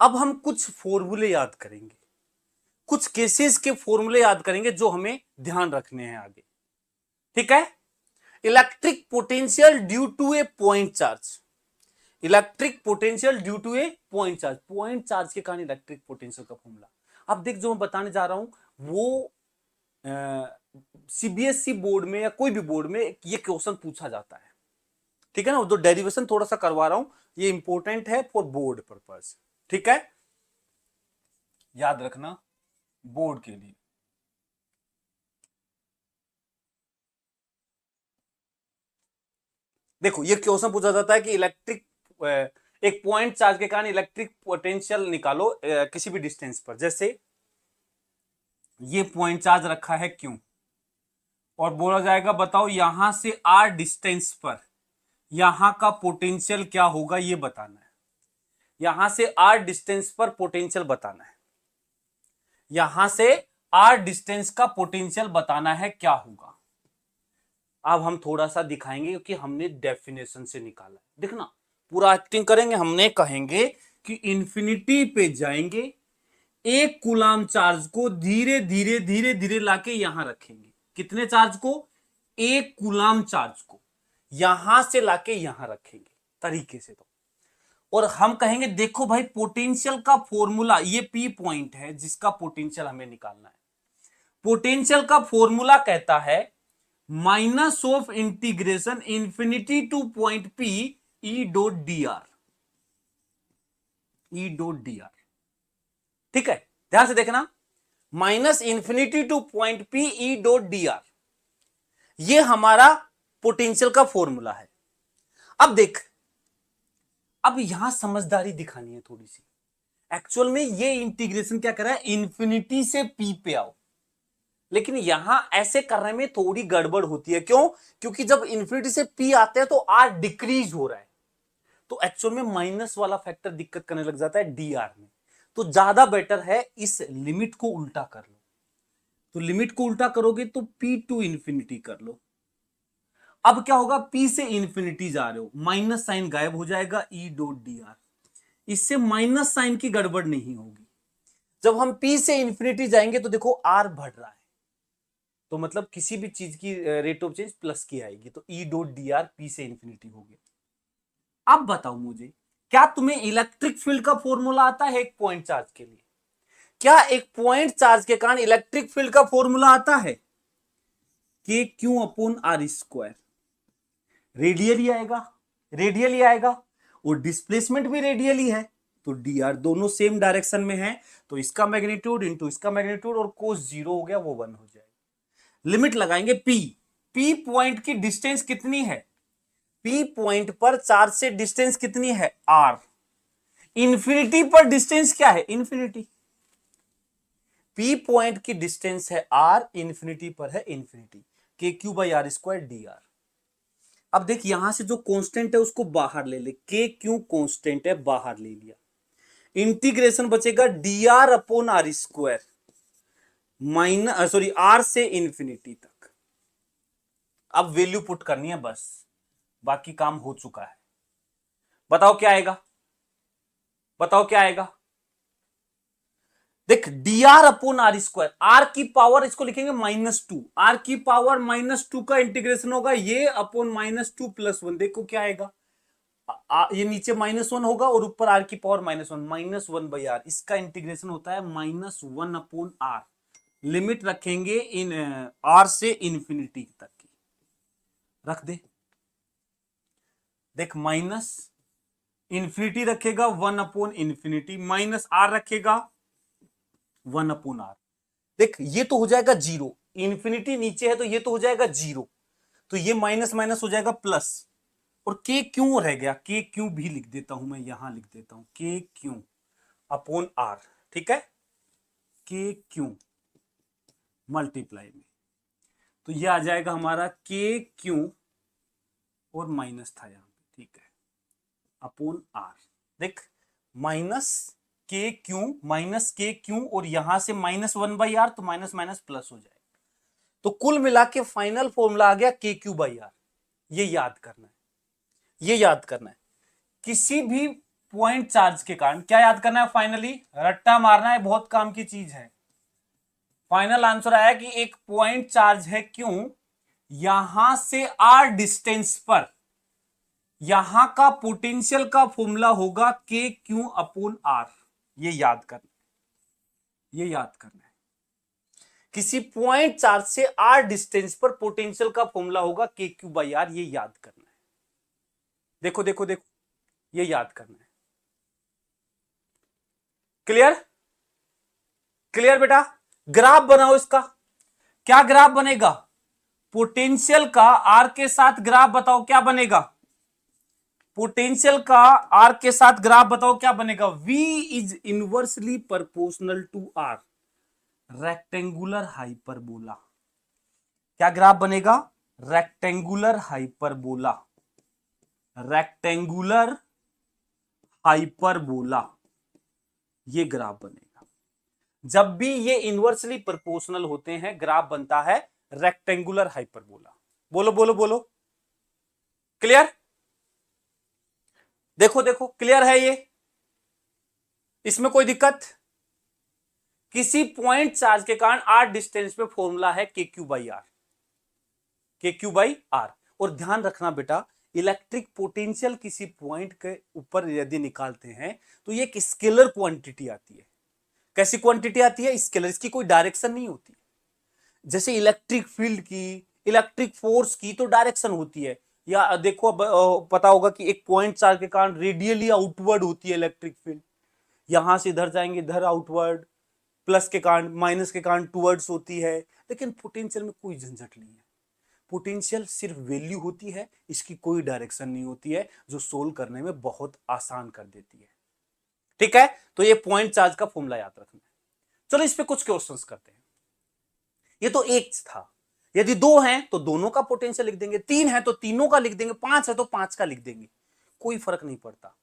अब हम कुछ फॉर्मूले याद करेंगे, कुछ केसेस के फॉर्मूले याद करेंगे जो हमें ध्यान रखने हैं आगे, ठीक है। Electric potential due to a point charge, electric potential due to a point charge, point charge के कारण इलेक्ट्रिक पोटेंशियल का फॉर्मूला। अब देख, जो मैं बताने जा रहा हूं वो सीबीएसई बोर्ड में या कोई भी बोर्ड में ये क्वेश्चन पूछा जाता है, ठीक है ना। जो डेरिवेशन थोड़ा सा करवा रहा हूं, ये इंपॉर्टेंट है फॉर बोर्ड पर्पस, ठीक है, याद रखना बोर्ड के लिए। देखो, ये क्वेश्चन पूछा जाता है कि इलेक्ट्रिक एक पॉइंट चार्ज के कारण इलेक्ट्रिक पोटेंशियल निकालो किसी भी डिस्टेंस पर। जैसे ये पॉइंट चार्ज रखा है क्यों, और बोला जाएगा बताओ यहां से आर डिस्टेंस पर यहां का पोटेंशियल क्या होगा, ये बताना है। यहां से आर डिस्टेंस पर पोटेंशियल बताना है, यहां से आर डिस्टेंस का पोटेंशियल बताना है क्या होगा। अब हम थोड़ा सा दिखाएंगे क्योंकि हमने डेफिनेशन से निकाला है। देखना, पूरा एक्टिंग करेंगे, हमने कहेंगे कि इंफिनिटी पे जाएंगे, एक कूलाम चार्ज को धीरे धीरे धीरे धीरे लाके यहां रखेंगे। कितने चार्ज को? एक कूलाम चार्ज को यहां से लाके यहां रखेंगे तरीके से। तो और हम कहेंगे देखो भाई, पोटेंशियल का फॉर्मूला, ये पी पॉइंट है जिसका पोटेंशियल हमें निकालना है। पोटेंशियल का फॉर्मूला कहता है minus of integration infinity two point P E dot D R, E dot D R, ठीक है, ध्यान से देखना, minus infinity two point P E dot D R, ये हमारा पोटेंशियल का फॉर्मूला है। अब देख, अब यहां समझदारी दिखानी है थोड़ी सी। एक्चुअल में ये इंटीग्रेशन क्या कर रहा है, इंफिनिटी से पी पे आओ, लेकिन यहां ऐसे करने में थोड़ी गड़बड़ होती है। क्यों? क्योंकि जब इंफिनिटी से पी आते हैं तो आर डिक्रीज हो रहा है, तो एक्चुअल में माइनस वाला फैक्टर दिक्कत करने लग जाता है डी आर में। तो ज्यादा बेटर है इस लिमिट को उल्टा कर लो। तो लिमिट को उल्टा करोगे तो पी टू इंफिनिटी कर लो। अब क्या होगा, पी से इंफिनिटी जा रहे हो, माइनस साइन गायब हो जाएगा, ई डॉट डी आर, इससे माइनस साइन की गड़बड़ नहीं होगी। जब हम पी से इंफिनिटी जाएंगे तो देखो आर बढ़ रहा है, तो मतलब किसी भी चीज की रेट ऑफ चेंज प्लस की आएगी, तो E dot D R P से इंफिनिटी हो गया। अब बताओ मुझे, क्या तुम्हें इलेक्ट्रिक फील्ड का फॉर्मूला आता है एक पॉइंट चार्ज के लिए? क्या एक पॉइंट चार्ज के कारण इलेक्ट्रिक फील्ड का फॉर्मूला आता है? K Q upon R square, radially आएगा, रेडियली आएगा, और डिस्प्लेसमेंट भी रेडियली है, तो डी आर दोनों सेम डायरेक्शन में है, तो इसका मैग्नीट्यूड इंटू इसका मैग्नीट्यूड, और कोस 0 हो गया, वो 1 हो जाएगा। लिमिट लगाएंगे पी, पी पॉइंट की डिस्टेंस कितनी है, पी पॉइंट पर चार्ज से डिस्टेंस कितनी है, आर। इंफिनिटी पर डिस्टेंस क्या है, इंफिनिटी। पी पॉइंट की डिस्टेंस है आर, इंफिनिटी पर है infinity, K Q by R square D R. अब देख, यहां से जो कांस्टेंट है उसको बाहर ले ले, के क्यू कांस्टेंट है, बाहर ले लिया, इंटीग्रेशन बचेगा D R upon R square, minus sorry R से इंफिनिटी तक। अब वैल्यू पुट करनी है बस, बाकी काम हो चुका है। बताओ क्या आएगा, बताओ क्या आएगा। देख, D R upon R square, R की पावर इसको लिखेंगे -2, आर की पावर -2 का इंटीग्रेशन होगा ये अपॉन -2 + 1। देखो क्या आएगा, ये नीचे -1 होगा और ऊपर आर की पावर -1, -1/r, इसका इंटीग्रेशन होता है -1 अपॉन आर। लिमिट रखेंगे इन आर से इंफिनिटी तक की, रख दे। देख, माइनस इंफिनिटी रखेगा 1 अपॉन इंफिनिटी, माइनस आर रखेगा 1 अपॉन आर। देख, ये तो हो जाएगा 0, इंफिनिटी नीचे है तो ये तो हो जाएगा 0, तो ये माइनस माइनस हो जाएगा प्लस, और के क्यों रह गया, के क्यों भी लिख देता हूं मैं, यहां लिख देता हूं के क्यों अपॉन आर, ठीक है, के क्यों मल्टीप्लाई में, तो ये आ जाएगा हमारा के क्यों, और माइनस था यहां पे, ठीक है, अपॉन आर। देख, माइनस के क्यों और यहां से -1/r, तो माइनस माइनस प्लस हो जाएगा, तो कुल मिला के फाइनल फॉर्मूला आ गया के क्यू बाई आर। ये याद करना है, ये याद करना है। किसी भी पॉइंट चार्ज के कारण, क्या याद करना है फाइनली, रट्टा मारना है, बहुत काम की चीज है। फाइनल आंसर आया कि एक पॉइंट चार्ज है, क्यों, यहां से आर डिस्टेंस पर यहां का पोटेंशियल का फॉर्मूला होगा के क्यू अपॉन आर। ये याद करना, ये याद करना है। किसी पॉइंट चार्ज से आर डिस्टेंस पर पोटेंशियल का फॉर्मूला होगा के क्यू बाई आर, ये याद करना है। देखो देखो देखो, ये याद करना है। क्लियर, क्लियर बेटा। ग्राफ बनाओ इसका, क्या ग्राफ बनेगा, पोटेंशियल का आर के साथ ग्राफ बताओ क्या बनेगा, पोटेंशियल का आर के साथ ग्राफ बताओ क्या बनेगा। V is inversely proportional to R, rectangular hyperbola. क्या ग्राफ बनेगा, रेक्टेंगुलर हाइपरबोला, रेक्टेंगुलर हाइपरबोला, ये ग्राफ बनेगा। जब भी ये इनवर्सली प्रोपोर्शनल होते हैं ग्राफ बनता है रेक्टेंगुलर हाइपरबोला। बोलो बोलो बोलो, क्लियर। देखो देखो, क्लियर है ये, इसमें कोई दिक्कत। किसी पॉइंट चार्ज के कारण आर डिस्टेंस पे फॉर्मूला है के क्यू बाई आर, के क्यू बाई आर। और ध्यान रखना बेटा, इलेक्ट्रिक पोटेंशियल किसी पॉइंट के ऊपर यदि निकालते हैं तो ये एक स्केलर क्वांटिटी आती है। कैसी क्वांटिटी आती है, स्केलर, इसकी कोई डायरेक्शन नहीं होती। जैसे इलेक्ट्रिक फील्ड की, इलेक्ट्रिक फोर्स की तो डायरेक्शन होती है, या देखो पता होगा कि एक पॉइंट चार्ज के कारण रेडियली आउटवर्ड होती है इलेक्ट्रिक फील्ड, यहां से इधर जाएंगे इधर आउटवर्ड, प्लस के कारण माइनस के कारण टूवर्ड्स होती है। लेकिन पोटेंशियल में कोई झंझट नहीं है, पोटेंशियल सिर्फ वैल्यू होती है, इसकी कोई डायरेक्शन नहीं होती है, जो सोल्व करने में बहुत आसान कर देती है। ठीक है, तो ये पॉइंट चार्ज का फॉर्मूला याद रखना है। चलो इस पे कुछ क्वेश्चंस करते हैं। ये तो एक था, यदि दो हैं तो दोनों का पोटेंशियल लिख देंगे, तीन है तो तीनों का लिख देंगे, पांच है तो पांच का लिख देंगे, कोई फर्क नहीं पड़ता।